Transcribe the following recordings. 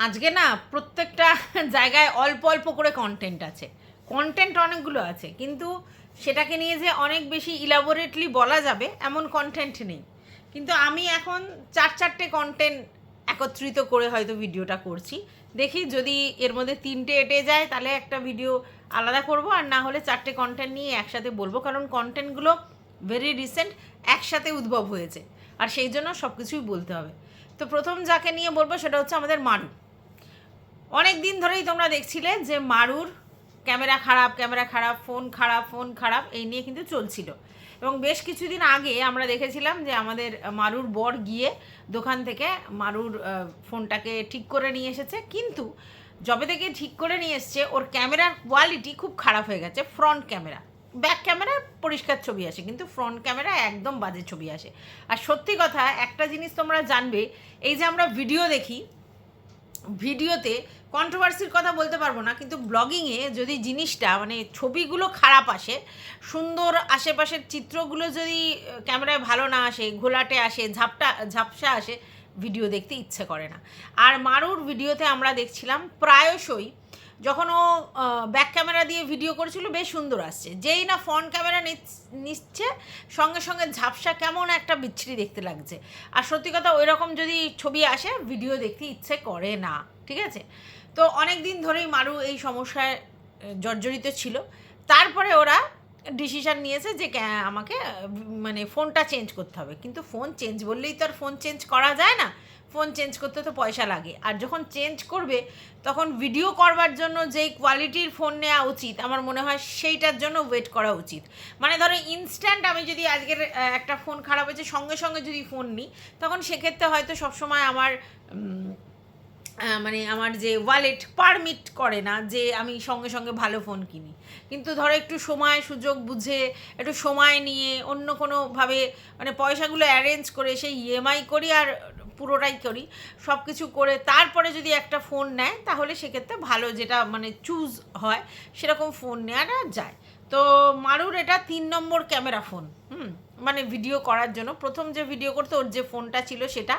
আজকে না প্রত্যেকটা জায়গায় অল্প অল্প করে কন্টেন্ট আছে, কন্টেন্ট অনেকগুলো আছে, কিন্তু সেটাকে নিয়ে যে অনেক বেশি ইলাবোরেটলি বলা যাবে এমন কন্টেন্ট নেই। কিন্তু আমি এখন চারটে কন্টেন্ট একত্রিত করে হয়তো ভিডিওটা করছি। দেখি যদি এর মধ্যে তিনটে এঁটে যায় তাহলে একটা ভিডিও আলাদা করব, আর না হলে চারটে কন্টেন্ট নিয়ে একসাথে বলবো, কারণ কন্টেন্টগুলো ভেরি রিসেন্ট একসাথে উদ্ভব হয়েছে, আর সেই জন্য সব কিছুই বলতে হবে। তো প্রথম যাকে নিয়ে বলবো সেটা হচ্ছে আমাদের মারু। অনেক দিন ধরেই তোমরা দেখছিলে যে মারুর ক্যামেরা খারাপ, ফোন খারাপ এই নিয়ে কিন্তু চলছিল। এবং বেশ কিছুদিন আগে আমরা দেখেছিলাম যে আমাদের মারুর বর গিয়ে দোকান থেকে মারুর ফোনটাকে ঠিক করে নিয়ে এসেছে, কিন্তু যবে থেকে ঠিক করে নিয়ে এসছে ওর ক্যামেরার কোয়ালিটি খুব খারাপ হয়ে গেছে। ফ্রন্ট ক্যামেরা, ব্যাক ক্যামেরায় পরিষ্কার ছবি আসে, কিন্তু ফ্রন্ট ক্যামেরা একদম বাজে ছবি আসে। আর সত্যি কথা একটা জিনিস তোমরা জানবে, এই যে আমরা ভিডিও দেখি, ভিডিওতে কন্ট্রোভার্সির কথা বলতে পারবো না, কিন্তু ব্লগিংয়ে যদি জিনিসটা মানে ছবিগুলো খারাপ আসে, সুন্দর আশেপাশের চিত্রগুলো যদি ক্যামেরায় ভালো না আসে, ঘোলাটে আসে, ঝাপসা আসে, ভিডিও দেখতে ইচ্ছে করে না। আর মারুর ভিডিওতে আমরা দেখছিলাম প্রায়শই যখন ও ব্যাক ক্যামেরা দিয়ে ভিডিও করেছিল বেশ সুন্দর আসছে, যেই না ফ্রন্ট ক্যামেরা নিচ্ছে সঙ্গে সঙ্গে ঝাপসা কেমন একটা বিচ্ছিরি দেখতে লাগছে। আর সত্যি কথা ওই রকম যদি ছবি আসে ভিডিও দেখতে ইচ্ছে করে না, ঠিক আছে? তো অনেক দিন ধরেই মারু এই সমস্যায় জর্জরিত ছিল। তারপরে ওরা ডিসিশান নিয়েছে যে আমাকে মানে ফোনটা চেঞ্জ করতে হবে, কিন্তু ফোন চেঞ্জ বললেই তো আর ফোন চেঞ্জ করা যায় না, ফোন চেঞ্জ করতে তো পয়সা লাগে। আর যখন চেঞ্জ করবে তখন ভিডিও করবার জন্য যেই কোয়ালিটির ফোন নেওয়া উচিত আমার মনে হয় সেইটার জন্য ওয়েট করা উচিত। মানে ধরো ইনস্ট্যান্ট আমি যদি আজকের একটা ফোন খারাপ হয়েছে সঙ্গে সঙ্গে যদি ফোন নিই, তখন সেক্ষেত্রে হয়তো সবসময় আমার মানে আমার যে ওয়ালেট পারমিট করে না যে আমি সঙ্গে সঙ্গে ভালো ফোন কিনি। কিন্তু ধরো একটু সময় সুযোগ বুঝে একটু সময় নিয়ে অন্য কোনোভাবে মানে পয়সাগুলো অ্যারেঞ্জ করে সেই ইএমআই করি আর পুরোটাই করি, সব কিছু করে তারপরে যদি একটা ফোন নেয় তাহলে সেক্ষেত্রে ভালো যেটা মানে চুজ হয় সেরকম ফোন নেওয়াটা যায়। তো মারুর এটা 3 নম্বর ক্যামেরা ফোন, মানে ভিডিও করার জন্য। প্রথম যে ভিডিও করতো ওর যে ফোনটা ছিল সেটা,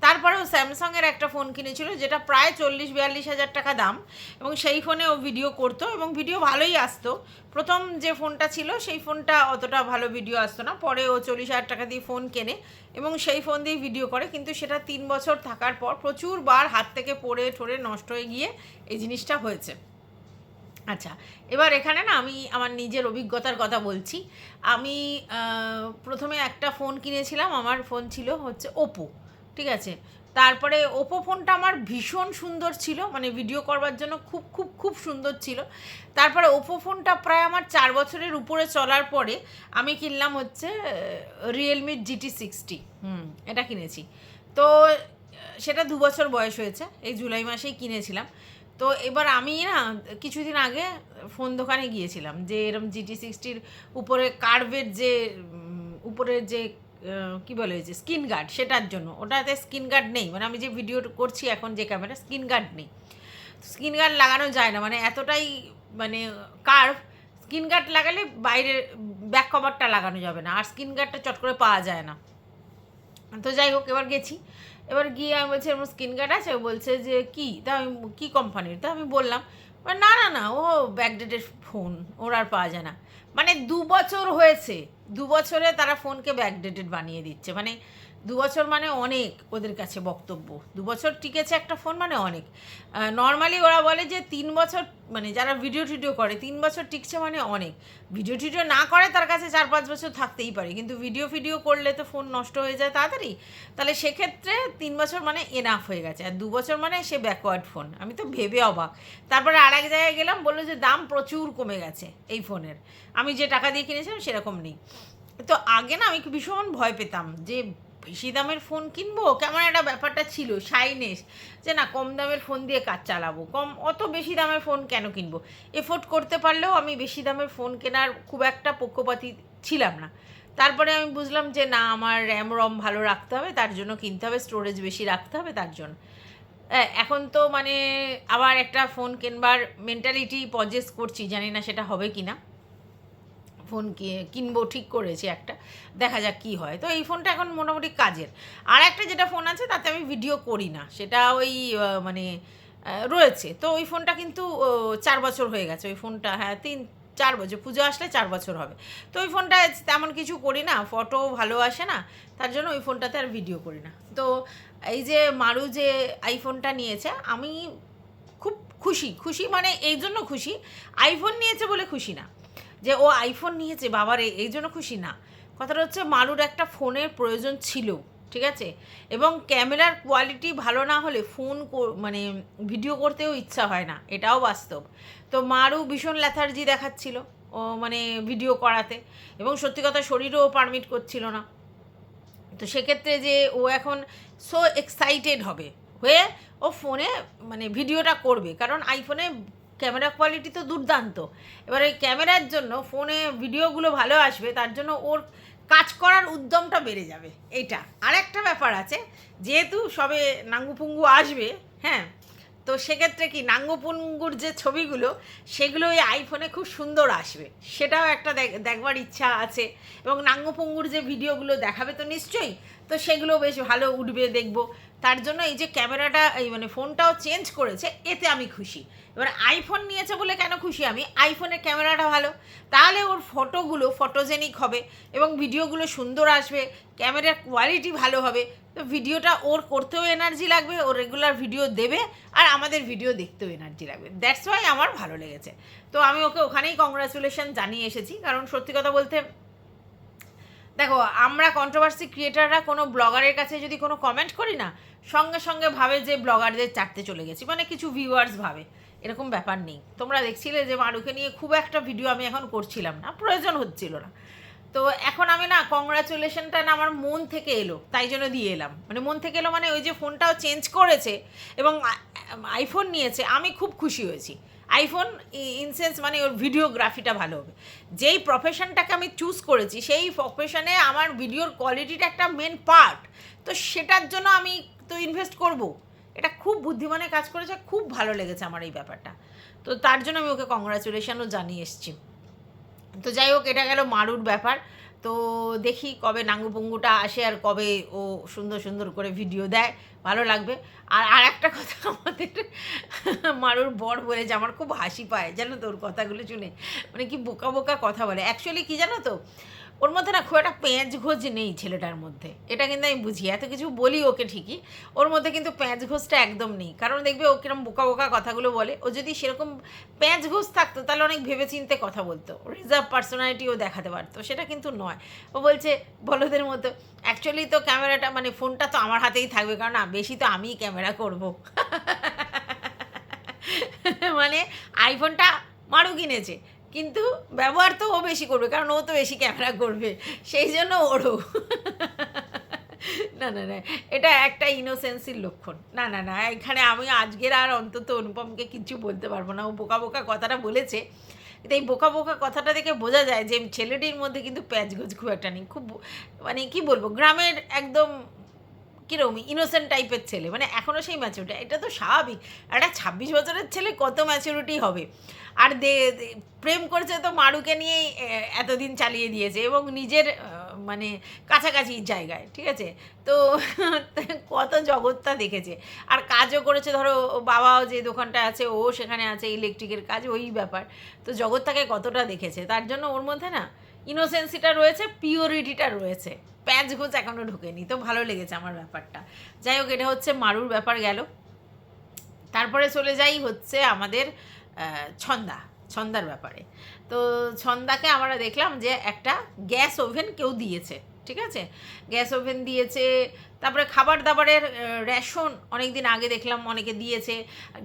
তারপরেও স্যামসাংয়ের একটা ফোন কিনেছিল যেটা প্রায় 40-42 হাজার টাকা দাম, এবং সেই ফোনে ও ভিডিও করতো এবং ভিডিও ভালোই আসতো। প্রথম যে ফোনটা ছিল সেই ফোনটা অতটা ভালো ভিডিও আসতো না, পরে ও 40 হাজার টাকা দিয়ে ফোন কেনে এবং সেই ফোন দিয়েই ভিডিও করে, কিন্তু সেটা 3 বছর থাকার পর প্রচুরবার হাত থেকে পড়ে ঠরে নষ্ট হয়ে গিয়ে এই জিনিসটা হয়েছে। আচ্ছা, এবার এখানে না আমি আমার নিজের অভিজ্ঞতার কথা বলছি। আমি প্রথমে একটা ফোন কিনেছিলাম, আমার ফোন ছিল হচ্ছে ওপো, ঠিক আছে? তারপরে ওপো ফোনটা আমার ভীষণ সুন্দর ছিল, মানে ভিডিও করবার জন্য খুব খুব খুব সুন্দর ছিল। তারপরে ওপো ফোনটা প্রায় আমার 4 বছরের উপরে চলার পরে আমি কিনলাম হচ্ছে রিয়েলমি GT60, এটা কিনেছি। তো সেটা 2 বছর বয়স হয়েছে, এই জুলাই মাসেই কিনেছিলাম। তো এবার আমি না কিছুদিন আগে ফোন দোকানে গিয়েছিলাম, যে এরম GT60-র উপরে কার্ভের যে উপরের যে কী বলে যে স্ক্রিন গার্ড, সেটার জন্য। ওটাতে স্ক্রিন গার্ড নেই, মানে আমি যে ভিডিও করছি এখন যে ক্যামেরা, স্ক্রিন গার্ড নেই, স্ক্রিন গার্ড লাগানো যায় না, মানে এতটাই মানে কার্ভ। স্ক্রিন গার্ড লাগালে বাইরের ব্যাক কভারটা লাগানো যাবে না, আর স্ক্রিন গার্ডটা চট করে পাওয়া যায় না। তো যাই হোক, এবার গেছি, এবার গিয়ে আমি বলছি এরকম স্ক্রিন গার্ড আছে? ও বলছে যে কী, তা আমি কী কোম্পানির, তা আমি বললাম, না না না ও ব্যাকডেটেড ফোন, ওর আর পাওয়া যায় না। মানে 2 বছর হয়েছে, 2 বছরে তারা ফোনকে ব্যাকডেটেড বানিয়ে দিচ্ছে। মানে 2 বছর মানে অনেক ওদের কাছে বক্তব্য, 2 বছর টিকেছে একটা ফোন মানে অনেক। নর্মালি ওরা বলে যে 3 বছর, মানে যারা ভিডিও করে 3 বছর টিকছে মানে অনেক। ভিডিও না করে তার কাছে 4-5 বছর থাকতেই পারে, কিন্তু ভিডিও করলে তো ফোন নষ্ট হয়ে যায় তাড়াতাড়ি। তাহলে সেক্ষেত্রে 3 বছর মানে এনাফ হয়ে গেছে, আর 2 বছর মানে সে ব্যাকওয়ার্ড ফোন। আমি তো ভেবে অবাক। তারপরে আর এক জায়গায় গেলাম, বললো যে দাম প্রচুর কমে গেছে এই ফোনের, আমি যে টাকা দিয়ে কিনেছিলাম সেরকম নেই। তো আগে না আমি ভীষণ ভয় পেতাম যে বেশি দামের ফোন কিনবো, কেমন একটা ব্যাপারটা ছিল শাইনেস, যে না কম দামের ফোন দিয়ে কাজ চালাবো, অত বেশি দামের ফোন কেন কিনবো। এফোর্ড করতে পারলেও আমি বেশি দামের ফোন কেনার খুব একটা পক্ষপাতী ছিলাম না। তারপরে আমি বুঝলাম যে না, আমার র্যাম রম ভালো রাখতে হবে, তার জন্য কিনতে হবে, স্টোরেজ বেশি রাখতে হবে তার জন্য। এখন তো মানে আবার একটা ফোন কেনবার মেন্টালিটি পজেস করছি, জানি না সেটা হবে কি না। ফোন কিনবো ঠিক করেছি একটা, দেখা যাক কী হয়। তো এই ফোনটা এখন মোটামুটি কাজের। আর একটা যেটা ফোন আছে তাতে আমি ভিডিও করি না, সেটা ওই মানে রয়েছে। তো ওই ফোনটা কিন্তু 4 বছর হয়ে গেছে ওই ফোনটা, হ্যাঁ 4 বছর, পুজো আসলে 4 বছর হবে। তো ওই ফোনটায় তেমন কিছু করি না, ফটো ভালো আসে না, তার জন্য ওই ফোনটাতে আর ভিডিও করি না। তো এই যে মারু যে আইফোনটা নিয়েছে, আমি খুব খুশি মানে এই জন্য খুশি, আইফোন নিয়েছে বলে খুশি না, যে ও আইফোন নিয়েছে বাবারে এই জন্য খুশি না। কথাটা হচ্ছে মারুর একটা ফোনের প্রয়োজন ছিল, ঠিক আছে, এবং ক্যামেরার কোয়ালিটি ভালো না হলে ফোন মানে ভিডিও করতেও ইচ্ছা হয় না, এটাও বাস্তব। তো মারু ভীষণ ল্যাথার্জি দেখাচ্ছিল ও মানে ভিডিও করাতে, এবং সত্যি কথা শরীরও পারমিট করছিল না। তো সেক্ষেত্রে যে ও এখন সো এক্সাইটেড হবে হয়ে ও ফোনে মানে ভিডিওটা করবে, কারণ আইফোনে ক্যামেরা কোয়ালিটি তো দুর্দান্ত। এবার এই ক্যামেরার জন্য ফোনে ভিডিওগুলো ভালো আসবে, তার জন্য ওর কাজ করার উদ্যমটা বেড়ে যাবে। এইটা আর একটা ব্যাপার আছে, যেহেতু সবে নাঙ্গুপুঙ্গু আসবে, হ্যাঁ, তো সেক্ষেত্রে কি নাঙ্গুপুঙ্গুর যে ছবিগুলো সেগুলো ওই আইফোনে খুব সুন্দর আসবে, সেটাও একটা দেখবার ইচ্ছা আছে। এবং নাঙ্গুপুঙ্গুর যে ভিডিওগুলো দেখাবে তো নিশ্চয়ই, তো সেগুলো বেশ ভালো উঠবে দেখব। তার জন্য এই যে ক্যামেরাটা এই মানে ফোনটাও চেঞ্জ করেছে, এতে আমি খুশি। এবার আইফোন নিয়েছে বলে কেন খুশি আমি, আইফোনের ক্যামেরাটা ভালো, তাহলে ওর ফটোগুলো ফটোজেনিক হবে এবং ভিডিওগুলো সুন্দর আসবে, ক্যামেরার কোয়ালিটি ভালো হবে। তো ভিডিওটা ওর করতেও এনার্জি লাগবে, ও রেগুলার ভিডিও দেবে, আর আমাদের ভিডিও দেখতেও এনার্জি লাগবে। দ্যাটস ওয়াই আমার ভালো লেগেছে। তো আমি ওকে ওখানেই কংগ্রাচুলেশন জানিয়ে এসেছি, কারণ সত্যি কথা বলতে দেখো, আমরা কন্ট্রোভার্সি ক্রিয়েটাররা কোনো ব্লগারের কাছে যদি কোনো কমেন্ট করি না, সঙ্গে সঙ্গে ভাবে যে ব্লগারদের চাটতে চলে গেছি, মানে কিছু ভিউয়ার্স ভাবে, এরকম ব্যাপার নেই। তোমরা দেখছিলে যে মারুকে নিয়ে খুব একটা ভিডিও আমি এখন করছিলাম না, প্রয়োজন হচ্ছিল না। তো এখন আমি না কংগ্রাচুলেশনটা না আমার মন থেকে এলো, তাই জন্য দিয়ে এলাম। মানে মন থেকে এলো মানে ওই যে ফোনটাও চেঞ্জ করেছে এবং আইফোন নিয়েছে, আমি খুব খুশি হয়েছি। আইফোন ইনসেন্স মানে ওর ভিডিওগ্রাফিটা ভালো হবে। যেই প্রফেশনটাকে আমি চুজ করেছি সেই প্রফেশনে আমার ভিডিওর কোয়ালিটিটা একটা মেন পার্ট, তো সেটার জন্য আমি তো ইনভেস্ট করব। এটা খুব বুদ্ধিমানের কাজ করেছে, খুব ভালো লেগেছে আমার এই ব্যাপারটা। তো তার জন্য আমি ওকে কংগ্রাচুলেশনও জানিয়ে এসেছি। তো যাই হোক, এটা গেল মারুর ব্যাপার। তো দেখি কবে নাঙ্গুপুঙ্গুটা আসে আর কবে ও সুন্দর সুন্দর করে ভিডিও দেয়, ভালো লাগবে। আর একটা কথা আমাদের মারুর বর বলেছে, আমার খুব হাসি পায় জানো তো ওর কথাগুলো শুনে, মানে কি বোকা বোকা কথা বলে। অ্যাকচুয়ালি কি জানো তো, ওর মধ্যে না খুব একটা পেঁয়াজ ঘোজ নেই ছেলেটার মধ্যে, এটা কিন্তু আমি বুঝি। এত কিছু বলি ওকে ঠিকই, ওর মধ্যে কিন্তু পেঁয়াজ ঘোজটা একদম নেই। কারণ দেখবে ও কিরম বোকা বোকা কথাগুলো বলে, ও যদি সেরকম পেঁয়াজ ঘোজ থাকতো তাহলে অনেক ভেবেচিন্তে কথা বলতো, রিজার্ভ পার্সোনালিটিও দেখাতে পারতো, সেটা কিন্তু নয়। ও বলছে বলদের মতো। অ্যাকচুয়ালি তো ক্যামেরাটা মানে ফোনটা তো আমার হাতেই থাকবে, কারণ বেশি তো আমিই ক্যামেরা করব। মানে আইফোনটা মারু কিনেছে, কিন্তু ব্যবহার তো ও বেশি করবে, কারণ ও তো বেশি ক্যামেরা করবে, সেই জন্য ওরও। না না না, এটা একটা ইনোসেন্সির লক্ষণ। না না না, এখানে আমি আজকের আর অন্তত অনুপমকে কিছু বলতে পারবো না। ও বোকা বোকা কথাটা বলেছে, এই বোকা বোকা কথাটা দেখে বোঝা যায় যে ছেলেটির মধ্যে কিন্তু প্যাচগোজ খুব একটা নেই। খুব মানে কি বলবো, গ্রামের একদম কীরকম ইনোসেন্ট টাইপের ছেলে, মানে এখনও সেই ম্যাচুরিটি। এটা তো স্বাভাবিক, একটা 26 বছরের ছেলে কত ম্যাচুরিটি হবে। আর প্রেম করেছে তো মারুকে নিয়েই এতদিন চালিয়ে দিয়েছে, এবং নিজের মানে কাছাকাছি জায়গায়, ঠিক আছে। তো কত জগৎটা দেখেছে, আর কাজও করেছে। ধরো বাবাও যে দোকানটা আছে ও সেখানে আছে, ইলেকট্রিকের কাজ, ওই ব্যাপার। তো জগৎটাকে কতটা দেখেছে, তার জন্য ওর মধ্যে না ইনোসেন্সিটা রয়েছে, পিওরিটিটা রয়েছে, প্যাঁচ গোছ এখনও ঢোকেনি। তো ভালো লেগেছে আমার ব্যাপারটা। যাই হোক, এটা হচ্ছে মারুর ব্যাপার গেল। তারপরে চলে যাই হচ্ছে আমাদের ছন্দার ব্যাপারে। তো ছন্দাকে আমরা দেখলাম যে একটা গ্যাস ওভেন কেউ দিয়েছে, ঠিক আছে, গ্যাস ওভেন দিয়েছে। তারপরে খাবার দাবারের রেশন অনেক দিন আগে দেখলাম অনেকে দিয়েছে।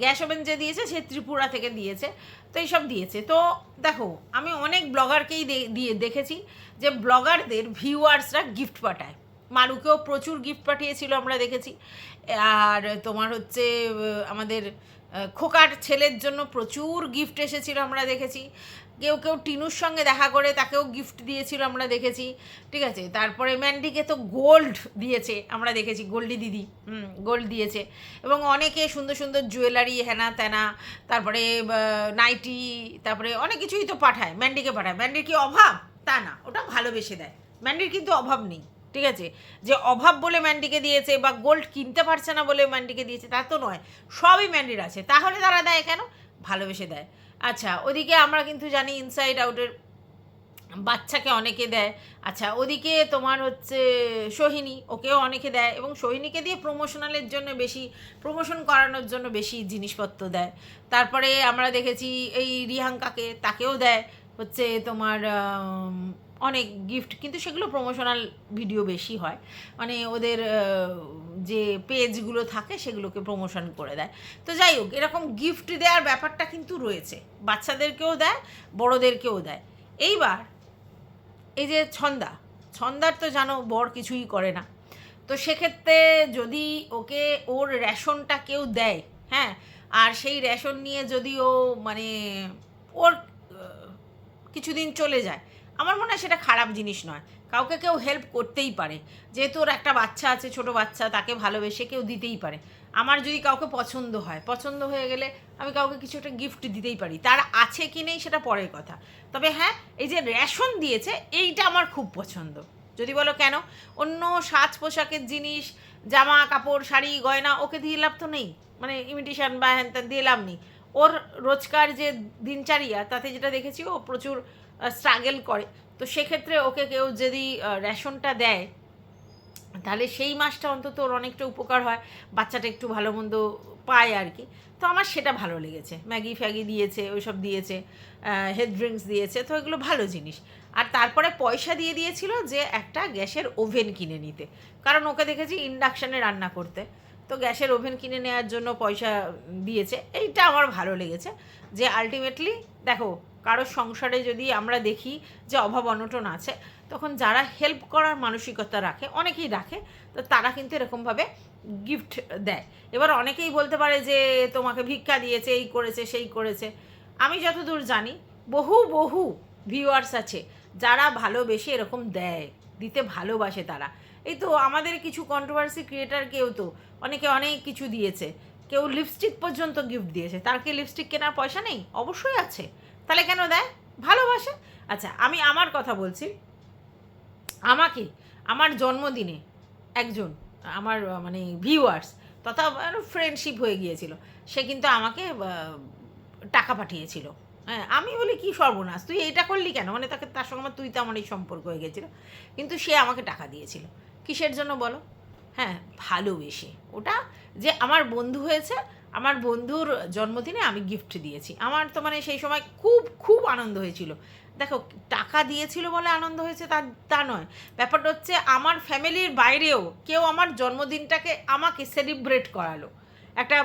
গ্যাস ওভেন যে দিয়েছে সে ত্রিপুরা থেকে দিয়েছে। তো এইসব দিয়েছে। তো দেখো, আমি অনেক ব্লগারকেই দিয়ে দেখেছি যে ব্লগারদের ভিউয়ার্সরা গিফট পাঠায়। মারুকেও প্রচুর গিফট পাঠিয়েছিল আমরা দেখেছি। আর তোমার হচ্ছে আমাদের খোকার ছেলের জন্য প্রচুর গিফট এসেছিল আমরা দেখেছি। কেউ কেউ টিনুর সঙ্গে দেখা করে তাকেও গিফট দিয়েছিল আমরা দেখেছি, ঠিক আছে। তারপরে ম্যান্ডিকে তো গোল্ড দিয়েছে আমরা দেখেছি, গোল্ডি দিদি গোল্ড দিয়েছে। এবং অনেকে সুন্দর সুন্দর জুয়েলারি হেনা তেনা, তারপরে নাইটি, তারপরে অনেক কিছুই তো পাঠায়, ম্যান্ডিকে পাঠায়। ম্যান্ডির কি অভাব? তা না, ওটা ভালোবেসে দেয়, ম্যান্ডির কিন্তু অভাব নেই, ঠিক আছে, যে অভাব বলে ম্যান্ডিকে দিয়েছে বা গোল্ড কিনতে পারছে না বলে ম্যান্ডিকে দিয়েছে তা তো নয়, সবই ম্যান্ডির আছে। তাহলে তারা দেয় কেন? ভালোবেসে দেয়। আচ্ছা, ওদিকে আমরা কিন্তু জানি ইনসাইড আউটের বাচ্চাকে অনেকে দেয়। আচ্ছা, ওদিকে তোমার হচ্ছে সোহিনী, ওকেও অনেকে দেয়, এবং সোহিনীকে দিয়ে প্রমোশনালের জন্য বেশি, প্রমোশন করানোর জন্য বেশি জিনিসপত্র দেয়। তারপরে আমরা দেখেছি এই রিহাঙ্কাকে, তাকেও দেয় হচ্ছে তোমার অনেক গিফট, কিন্তু সেগুলো প্রমোশনাল ভিডিও বেশি হয়, মানে ওদের যে পেজগুলো থাকে সেগুলোকে প্রমোশন করে দেয়। তো যাই হোক, এরকম গিফট দেওয়ার ব্যাপারটা কিন্তু রয়েছে, বাচ্চাদেরকেও দেয়, বড়োদেরকেও দেয়। এইবার এই যে ছন্দার তো জানো বর কিছুই করে না, তো সেক্ষেত্রে যদি ওকে ওর রেশনটা কেউ দেয়, হ্যাঁ, আর সেই রেশন নিয়ে যদি ও মানে ওর কিছুদিন চলে যায়, আমার মনে হয় সেটা খারাপ জিনিস নয়। কাউকে কেউ হেল্প করতেই পারে, যেহেতু ওর একটা বাচ্চা আছে, ছোট বাচ্চা, তাকে ভালোবেসে কেউ দিতেই পারে। আমার যদি কাউকে পছন্দ হয়, পছন্দ হয়ে গেলে আমি কাউকে কিছু একটা গিফট দিতেই পারি, তার আছে কি নেই সেটা পরের কথা। তবে হ্যাঁ, এই যে রেশন দিয়েছে এইটা আমার খুব পছন্দ। যদি বলো কেন, অন্য সাজ পোশাকের জিনিস, জামা কাপড়, শাড়ি গয়না ওকে দিয়ে লাভ তো নেই, মানে ইমিটেশন বা হ্যান ত্যান দিয়ে লাভ নেই। ওর রোজকার যে দিনচারিয়া, তাতে যেটা দেখেছি ও প্রচুর স্ট্রাগল করে, তো সেক্ষেত্রে ওকে কেউ যদি রেশনটা দেয়, তাহলে সেই মাসটা অন্তত ওর অনেকটা উপকার হয়, বাচ্চাটা একটু ভালো মন্দ পায় আর কি। তো আমার সেটা ভালো লেগেছে। ম্যাগি ফ্যাগি দিয়েছে, ওইসব দিয়েছে, হেলথ ড্রিঙ্কস দিয়েছে, তো এগুলো ভালো জিনিস। আর তারপরে পয়সা দিয়ে দিয়েছিল যে একটা গ্যাসের ওভেন কিনে নিতে, কারণ ওকে দেখেছি ইন্ডাকশানে রান্না করতে, তো গ্যাসের ওভেন কিনে নেওয়ার জন্য পয়সা দিয়েছে। এইটা আমার ভালো লেগেছে, যে আলটিমেটলি দেখো, কারোর সংসারে যদি আমরা দেখি যে অভাব অনটন আছে, তখন যারা হেল্প করার মানসিকতা রাখে, অনেকেই রাখে, তো তারা কিন্তু এরকমভাবে গিফট দেয়। এবার অনেকেই বলতে পারে যে তোমাকে ভিক্ষা দিয়েছে, এই করেছে, সেই করেছে। আমি যতদূর জানি বহু বহু ভিউয়ার্স আছে যারা ভালোবেসে এরকম দেয়, দিতে ভালোবাসে তারা। এই তো আমাদের কিছু কন্ট্রোভার্সি ক্রিয়েটার কেউ তো অনেকে অনেক কিছু দিয়েছে, কেউ লিপস্টিক পর্যন্ত গিফট দিয়েছে। তার কি লিপস্টিক কেনার পয়সা নেই? অবশ্যই আছে। তাহলে কেন দেয়? ভালোবাসে। আচ্ছা, আমি আমার কথা বলছি। আমাকে আমার জন্মদিনে একজন আমার মানে ভিউয়ার্স তথা ফ্রেন্ডশিপ হয়ে গিয়েছিল, সে কিন্তু আমাকে টাকা পাঠিয়েছিল। হ্যাঁ, আমি বলি কি সর্বনাশ, তুই এইটা করলি কেন, মানে তার সঙ্গে আমার তুই তো আমার এই সম্পর্ক হয়ে গেছিলো, কিন্তু সে আমাকে টাকা দিয়েছিল। কিসের জন্য বলো? হ্যাঁ, ভালোবেসে। ওটা যে আমার বন্ধু হয়েছে, আমার বন্ধুর জন্মদিনে আমি গিফট দিয়েছি, আমার তো মানে সেই সময় খুব খুব আনন্দ হয়েছিল। দেখো, টাকা দিয়েছিল বলে আনন্দ হয়েছে তা নয়, ব্যাপারটা হচ্ছে আমার ফ্যামিলির বাইরেও কেউ আমার জন্মদিনটাকে আমাকে সেলিব্রেট করালো একটা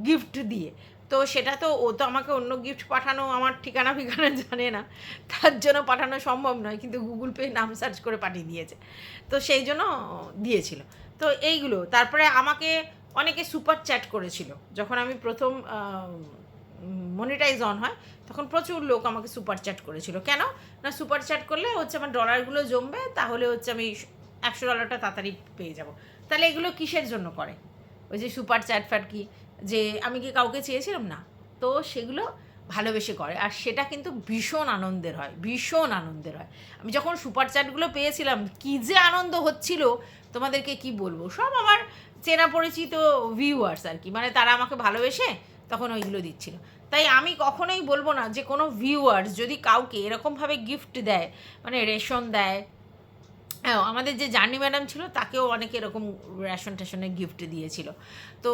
গিফট দিয়ে। তো সেটা তো ও তো আমাকে অন্য গিফট পাঠানো, আমার ঠিকানা ফিকানা জানে না, তার জন্য পাঠানো সম্ভব নয়, কিন্তু গুগল পে নাম সার্চ করে পাঠিয়ে দিয়েছে, তো সেই জন্য দিয়েছিল। তো এইগুলো, তারপরে আমাকে অনেকে সুপার চ্যাট করেছিল যখন আমি প্রথম মনিটাইজ অন হয়, তখন প্রচুর লোক আমাকে সুপার চ্যাট করেছিল। কেন না, সুপার চ্যাট করলে হচ্ছে আমার ডলারগুলো জমবে, তাহলে হচ্ছে আমি $100 তাড়াতাড়ি পেয়ে যাব। তাহলে এগুলো কিসের জন্য করে? ওই যে সুপার চ্যাট ফ্যাট কি, যে আমি কি কাউকে চেয়েছিলাম না, তো সেগুলো ভালোবেসে করে, আর সেটা কিন্তু ভীষণ আনন্দের হয়, ভীষণ আনন্দের হয়। আমি যখন সুপার চ্যাটগুলো পেয়েছিলাম, কী যে আনন্দ হচ্ছিল তোমাদেরকে কি বলবো। সব আমার চেনা পরিচিত ভিউয়ার্স আর কি, মানে তারা আমাকে ভালোবেসে তখন ওইগুলো দিচ্ছিল। তাই আমি কখনোই বলবো না যে কোনো ভিউয়ার্স যদি কাউকে এরকমভাবে গিফট দেয়, মানে রেশন দেয়। হ্যাঁ, আমাদের যে জার্নি ম্যাডাম ছিল তাকেও অনেকে এরকম রেশন টেশনের গিফট দিয়েছিল, তো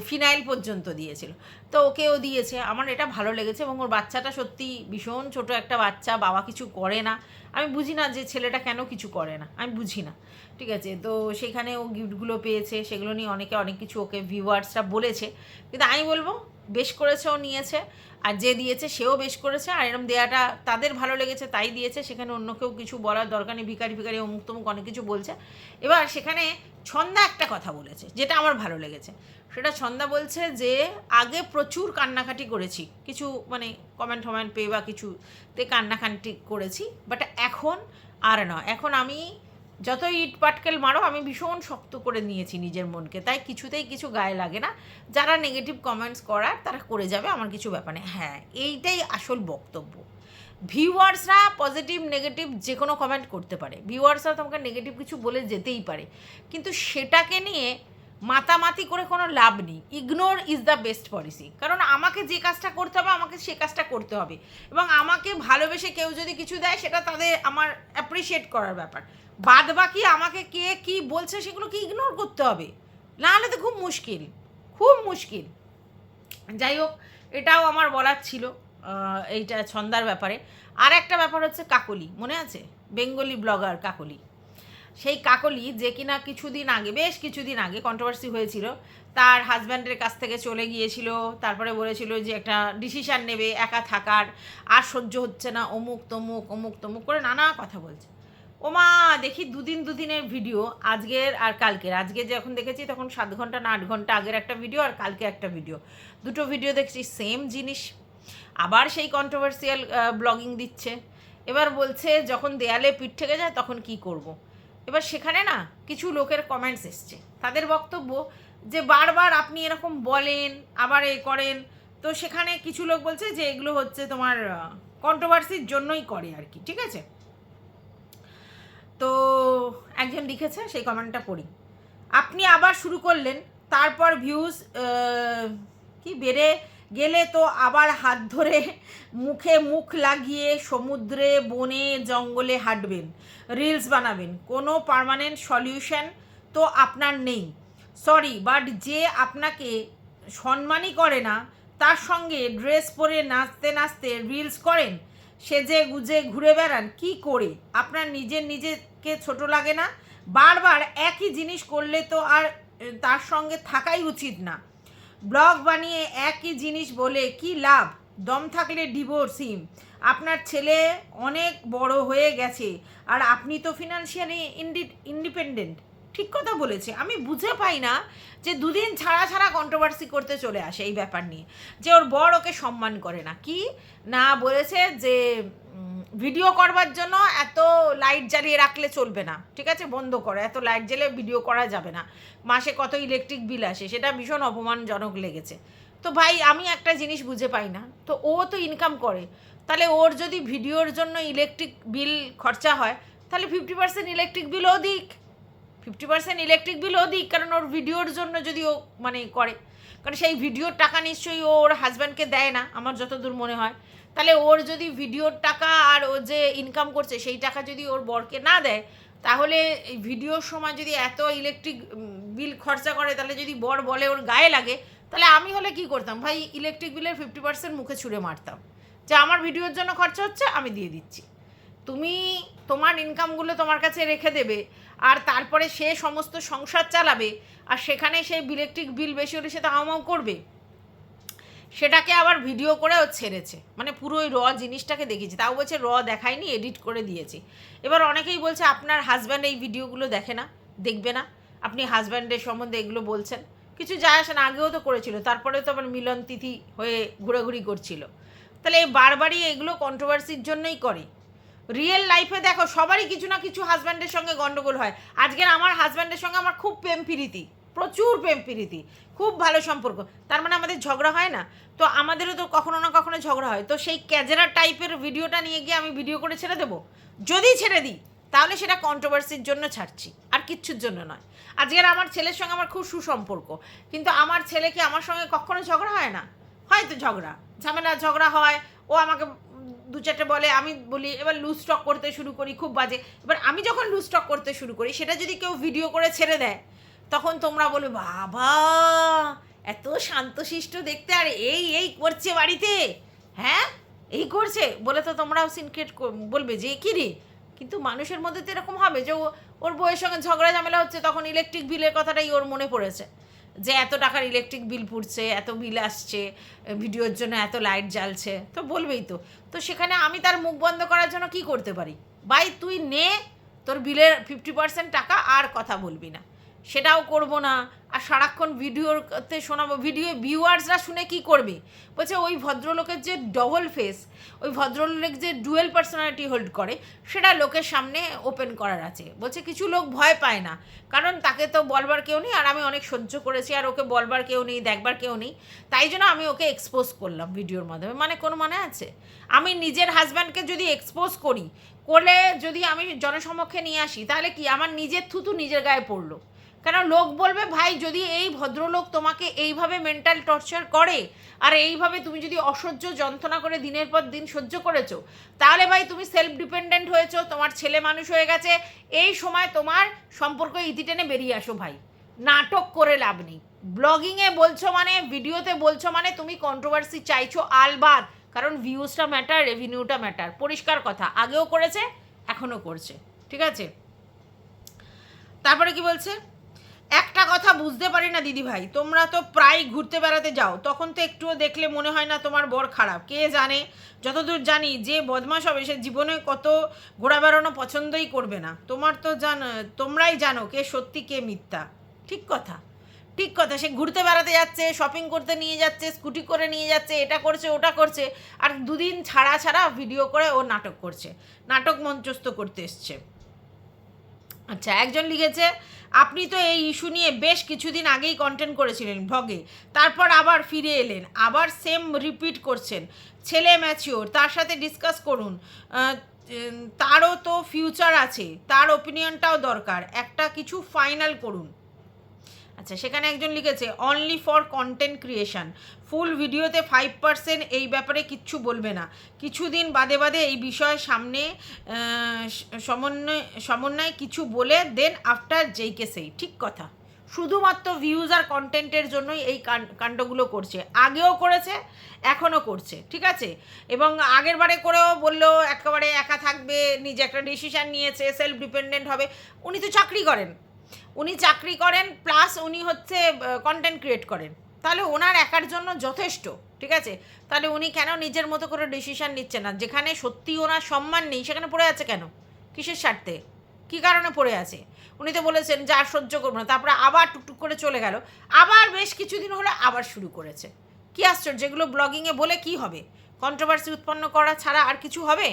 ফিনাইল পর্যন্ত দিয়েছিল, তো ওকেও দিয়েছে। আমার এটা ভালো লেগেছে, এবং ওর বাচ্চাটা সত্যি ভীষণ ছোট একটা বাচ্চা, বাবা কিছু করে না। আমি বুঝি না যে ছেলেটা কেন কিছু করে না, আমি বুঝি না। ঠিক আছে, তো সেখানে ও গিফটগুলো পেয়েছে, সেগুলো নিয়ে অনেকে অনেক কিছু ওকে ভিউয়ার্সরা বলেছে, কিন্তু আমি বলবো বেশ করেছে, ও নিয়েছে, আর যে দিয়েছে সেও বেশ করেছে। আর এরকম দেওয়াটা তাদের ভালো লেগেছে তাই দিয়েছে, সেখানে অন্য কেউ কিছু বলার দরকার নেই। ভিখারি ভিখারি অমুক তমুক অনেক কিছু বলছে। এবার সেখানে ছন্দা একটা কথা বলেছে যেটা আমার ভালো লেগেছে, সেটা ছন্দা বলছে যে আগে প্রচুর কান্নাকাটি করেছি, কিছু মানে কমেন্ট ফমেন্ট পেয়ে বা কিছুতে কান্নাকাটি করেছি, বাট এখন আর না, এখন আমি যতই ইট পাটকেল মারো, আমি ভীষণ শক্ত করে নিয়েছি নিজের মনকে, তাই কিছুতেই কিছু গায়ে লাগে না। যারা নেগেটিভ কমেন্টস করার তারা করে যাবে, আমার কিছু ব্যাপার নেই। হ্যাঁ, এইটাই আসল বক্তব্য, ভিউয়ার্সরা পজিটিভ নেগেটিভ যে কোনো কমেন্ট করতে পারে, ভিউয়ার্সরা তোমাকে নেগেটিভ কিছু বলে যেতেই পারে, কিন্তু সেটাকে নিয়ে মাতামাতি করে কোনো লাভ নেই। Ignore is the best policy. কারণ আমাকে যে কাজটা করতে হবে আমাকে সে কাজটা করতে হবে, এবং আমাকে ভালোবেসে কেউ যদি কিছু দেয় সেটা তাদের আমার অ্যাপ্রিসিয়েট করার ব্যাপার। বাদ বাকি আমাকে কে কী বলছে সেগুলোকে ইগনোর করতে হবে, নাহলে তো খুব মুশকিল, খুব মুশকিল। যাই হোক, এটাও আমার বলার ছিল এইটা ছন্দার ব্যাপারে। আর একটা ব্যাপার হচ্ছে কাকলি, মনে আছে বেঙ্গলি ব্লগার কাকলি? সেই কাকলি যে কিনা কিছুদিন আগে, বেশ কিছুদিন আগে কন্ট্রোভার্সি হয়েছিল, তার হাজব্যান্ডের কাছ থেকে চলে গিয়েছিল, তারপরে বলেছিল যে একটা ডিসিশান নেবে একা থাকার, আর সহ্য হচ্ছে না, অমুক তমুক অমুক তমুক করে নানা কথা বলছে। ওমা দেখি দুদিনের ভিডিও, আজকের আর কালকের। আজকে যখন দেখেছি তখন 7 ঘন্টা না 8 ঘন্টা আগের একটা ভিডিও, আর কালকে একটা ভিডিও, দুটো ভিডিও দেখছি সেম জিনিস। আবার সেই কন্ট্রোভার্সিয়াল ব্লগিং দিচ্ছে। এবার বলছে যখন দেয়ালে পিঠ থেকে যায় তখন কি করব। এবার সেখানে না কিছু লোকের কমেন্টস এসছে, তাদের বক্তব্য যে বারবার আপনি এরকম বলেন আবার এ করেন। তো সেখানে কিছু লোক বলছে যে এগুলো হচ্ছে তোমার কন্ট্রোভার্সির জন্যই করে আর কি, ঠিক আছে? তো একজন লিখেছে, সেই কমেন্টটা পড়ি। আপনি আবার শুরু করলেন, তারপর ভিউজ কি বেড়ে গেলে তো আবার হাত ধরে মুখে মুখ লাগিয়ে সমুদ্রে বনে জঙ্গলে হাঁটবেন, রিলস বানাবেন। কোনো পার্মানেন্ট সলিউশন তো আপনার নেই। সরি, বাট যে আপনাকে সম্মানই করে না তার সঙ্গে ড্রেস পরে নাচতে নাচতে রিলস করেন, সেজে গুজে ঘুরে বেড়ান, কি করে? আপনার নিজেকে ছোট লাগে না? বারবার একই জিনিস করলে তো আর তার সঙ্গে থাকাই উচিত না। ব্লগ বানিয়ে একই জিনিস বলে কি লাভ? দম থাকলে ডিভোর্স হিম। আপনার ছেলে অনেক বড় হয়ে গেছে আর আপনি তো ফিনান্সিয়ালি ইন্ডিপেন্ডেন্ট। ঠিক কথা বলেছে। আমি বুঝে পাই না যে দুদিন ছাড়া ছাড়া কন্ট্রোভার্সি করতে চলে আসে এই ব্যাপার নিয়ে, যে ওর বর ওকে সম্মান করে না। কি না বলেছে যে ভিডিও করবার জন্য এত লাইট জ্বালিয়ে রাখলে চলবে না, ঠিক আছে, বন্ধ করো, এত লাইট জ্বালিয়ে ভিডিও করা যাবে না, মাসে কত ইলেকট্রিক বিল আসে, সেটা ভীষণ অপমানজনক লেগেছে। তো ভাই আমি একটা জিনিস বুঝে পাই না, তো ও তো ইনকাম করে, তাহলে ওর যদি ভিডিওর জন্য ইলেকট্রিক বিল খরচা হয় তাহলে 50% ইলেকট্রিক বিলও দিক, 50% ইলেকট্রিক বিলও দিক, কারণ ওর ভিডিওর জন্য যদি ও মানে করে, কারণ সেই ভিডিওর টাকা নিশ্চয়ই ওর হাজব্যান্ডকে দেয় না আমার যতদূর মনে হয়। তাহলে ওর যদি ভিডিওর টাকা আর ও যে ইনকাম করছে সেই টাকা যদি ওর বরকে না দেয়, তাহলে এই ভিডিওর সময় যদি এত ইলেকট্রিক বিল খরচা করে, তাহলে যদি বর বলে ওর গায়ে লাগে, তাহলে আমি হলে কি করতাম ভাই? ইলেকট্রিক বিলের 50% মুখে ছুঁড়ে মারতাম, যে আমার ভিডিওর জন্য খরচা হচ্ছে আমি দিয়ে দিচ্ছি, তুমি তোমার ইনকামগুলো তোমার কাছে রেখে দেবে, আর তারপরে সে সমস্ত সংসার চালাবে, আর সেখানে সেই ইলেকট্রিক বিল বেশি হলে সে তো হাউমাউ করবে। সেটাকে আবার ভিডিও করেও ছেড়েছে, মানে পুরো ওই জিনিসটাকে দেখিয়েছি, তাও বলছে দেখায়নি, এডিট করে দিয়েছি। এবার অনেকেই বলছে আপনার হাজব্যান্ড এই ভিডিওগুলো দেখে না, দেখবে না, আপনি হাজব্যান্ডের সম্বন্ধে এগুলো বলছেন, কিছু যায় আসে না, আগেও তো করেছিল, তারপরে তো আবার মিলন তিথি হয়ে ঘোরাঘুরি করছিল। তাহলে এই বারবারই এগুলো কন্ট্রোভার্সির জন্যই করে। রিয়েল লাইফে দেখো সবারই কিছু না কিছু হাজব্যান্ডের সঙ্গে গন্ডগোল হয়। আজকের আমার হাজব্যান্ডের সঙ্গে আমার খুব প্রেম প্রীতি, প্রচুর প্রেম প্রীতি, খুব ভালো সম্পর্ক, তার মানে আমাদের ঝগড়া হয় না? তো আমাদেরও তো কখনো না কখনো ঝগড়া হয়। তো সেই ক্যাজেরা টাইপের ভিডিওটা নিয়ে গিয়ে আমি ভিডিও করে ছেড়ে দেবো? যদি ছেড়ে দিই তাহলে সেটা কন্ট্রোভার্সির জন্য ছাড়ছি, আর কিচ্ছুর জন্য নয়। আজকের আমার ছেলের সঙ্গে আমার খুব সুসম্পর্ক, কিন্তু আমার ছেলে কি আমার সঙ্গে কখনো ঝগড়া হয় না? হয়তো ঝগড়া হয়, ও আমাকে 2-4টে বলে, আমি বলি, এবার লুজ টক করতে শুরু করি, খুব বাজে। এবার আমি যখন লুজ টক করতে শুরু করি, সেটা যদি কেউ ভিডিও করে ছেড়ে দেয়, তখন তোমরা বলবে বাবা এত শান্তশিষ্ট দেখতে, আর এই করছে বাড়িতে, হ্যাঁ এই করছে বলে, তো তোমরাও সিনক্রেট বলবে যে কী রে। কিন্তু মানুষের মধ্যে তো এরকম হবে যে ওর বউয়ের সঙ্গে ঝগড়া ঝামেলা হচ্ছে, তখন ইলেকট্রিক বিলের কথাটাই ওর মনে পড়েছে, যে এত টাকার ইলেকট্রিক বিল পুড়ছে, এত বিল আসছে, ভিডিওর জন্য এত লাইট জ্বালছে, তো বলবেই তো। তো সেখানে আমি তার মুখ বন্ধ করার জন্য কি করতে পারি? ভাই তুই নে তোর বিলের 50% টাকা, আর কথা বলবি না। সেটাও করব না। আর সারাক্ষণ ভিডিওতে শোনাবো, ভিডিও ভিউয়ার্সরা শুনে কি করবে? বলছে ওই ভদ্রলোকের যে ডবল ফেস, ওই ভদ্রলোক যে ডুয়েল পার্সোনালিটি হোল্ড করে, সেটা লোকের সামনে ওপেন করার আছে। বলছে কিছু লোক ভয় পায় না, কারণ তাকে তো বলবার কেউ নেই, আর আমি অনেক সহ্য করেছি, আর ওকে বলবার কেউ নেই, দেখবার কেউ নেই, তাই জন্য আমি ওকে এক্সপোজ করলাম ভিডিওর মাধ্যমে। মানে কোনো মানে আছে? আমি নিজের হাজব্যান্ডকে যদি এক্সপোজ করি, করলে যদি আমি জনসমক্ষে নিয়ে আসি, তাহলে কি আমার নিজের থুতু নিজের গায়ে পড়লো? কেন লোক বলবে ভাই যদি এই ভদ্রলোক তোমাকে এইভাবে মেন্টাল টর্চার করে, আর এইভাবে তুমি যদি অসহ্য যন্ত্রণা করে দিনের পর দিন সহ্য করেছো, তাহলে ভাই তুমি সেলফ ডিপেন্ডেন্ট হয়েছো, তোমার ছেলে মানুষ হয়ে গেছে, এই সময় তোমার সম্পর্ক ইতি টেনে বেরিয়ে আসো ভাই। নাটক করে লাভ নেই। ব্লগিংয়ে বলছো মানে, ভিডিওতে বলছো মানে তুমি কন্ট্রোভার্সি চাইছো আলবাদ, কারণ ভিউজটা ম্যাটার, রেভিনিউটা ম্যাটার। পরিষ্কার কথা, আগেও করেছে, এখনও করছে, ঠিক আছে? তারপরে কি বলছে, একটা কথা বুঝতে পারি না দিদি ভাই, তোমরা তো প্রায় ঘুরতে বেড়াতে যাও, তখন তো একটুও দেখলে মনে হয় না তোমার বর খারাপ? কে জানে, যতদূর জানি যে বদমাশ হবে সে জীবনে কত ঘোরা বেড়ানো পছন্দই করবে না। তোমরাই জানো কে সত্যি কে মিথ্যা। ঠিক কথা, ঠিক কথা। সে ঘুরতে বেড়াতে যাচ্ছে, শপিং করতে নিয়ে যাচ্ছে, স্কুটি করে নিয়ে যাচ্ছে, এটা করছে ওটা করছে, আর দুদিন ছাড়া ছাড়া ভিডিও করে ও নাটক করছে, নাটক মঞ্চস্থ করতে এসছে। আচ্ছা, একজন লিখেছে আপনি তো এই ইস্যু নিয়ে বেশ কিছুদিন আগেই কন্টেন্ট করেছিলেন ব্লগে, তারপর আবার ফিরে এলেন, আবার সেম রিপিট করছেন। ছেলে ম্যাচিওর, তার সাথে ডিসকাস করুন, তারও তো ফিউচার আছে, তার ওপিনিয়নটাও দরকার, একটা কিছু ফাইনাল করুন। আচ্ছা, সেখানে একজন লিখেছে অনলি ফর কন্টেন্ট ক্রিয়েশন, ফুল ভিডিওতে 5% এই ব্যাপারে কিচ্ছু বলবে না, কিছুদিন বাদে বাদে এই বিষয়ে সামনে সমন্বয় কিছু বলে দেন আফটার যেইকে সেই। ঠিক কথা, শুধুমাত্র ভিউজ আর কন্টেন্টের জন্যই এই কাণ্ডগুলো করছে, আগেও করেছে, এখনও করছে, ঠিক আছে? এবং আগের বারে করেও বললো একেবারে একা থাকবে, নিজে একটা ডিসিশান নিয়েছে, সেলফ ডিপেন্ডেন্ট হবে। উনি তো চাকরি করেন, প্লাস উনি হচ্ছে কন্টেন্ট ক্রিয়েট করেন, তাহলে ওনার একার জন্য যথেষ্ট, ঠিক আছে? তাহলে উনি কেন নিজের মতো করে ডিসিশান নিচ্ছে না? যেখানে সত্যি ওনার সম্মান নেই সেখানে পড়ে আছে কেন? কিসের স্বার্থে, কী কারণে পড়ে আছে? উনি তো বলেছেন যে আর সহ্য করবো না, তারপরে আবার টুকটুক করে চলে গেল, আবার বেশ কিছুদিন হলো আবার শুরু করেছে। কী আশ্চর্য, যেগুলো ব্লগিংয়ে বলে কি হবে? কন্ট্রোভার্সি উৎপন্ন করা ছাড়া আর কিছু হবে?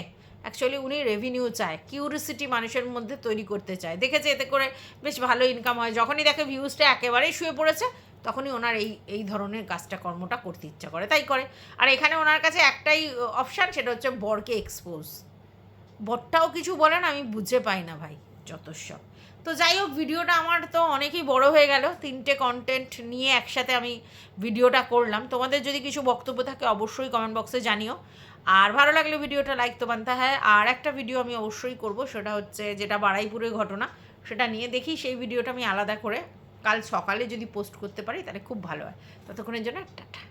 অ্যাকচুয়ালি উনি রেভিনিউ চায়, কিউরিসিটি মানুষের মধ্যে তৈরি করতে চায়। দেখেছে এতে করে বেশ ভালো ইনকাম হয়, যখনই দেখে ভিউজটা একেবারেই শুয়ে পড়েছে, তখনই ওনার এই ধরনের কাজটা, কর্মটা করতে ইচ্ছা করে, তাই করে। আর এখানে ওনার কাছে একটাই অপশান, সেটা হচ্ছে বরকে এক্সপোজ। বরটাও কিছু বলে না, আমি বুঝে পাই না ভাই, যতসব। তো যাই হোক, ভিডিওটা আমার তো অনেকই বড় হয়ে গেল, 3টে কন্টেন্ট নিয়ে একসাথে আমি ভিডিওটা করলাম। তোমাদের যদি কিছু বক্তব্য থাকে অবশ্যই কমেন্ট বক্সে জানিও, আর ভালো লাগলে ভিডিওটা লাইক তো বানতে হয়। আর একটা ভিডিও আমি অবশ্যই করব, সেটা হচ্ছে যেটা বারুইপুরের ঘটনা, সেটা নিয়ে দেখি সেই ভিডিওটা আমি আলাদা করে কাল সকালে যদি পোস্ট করতে পারি তাহলে খুব ভালো হয়। ততক্ষণের জন্য টাটা।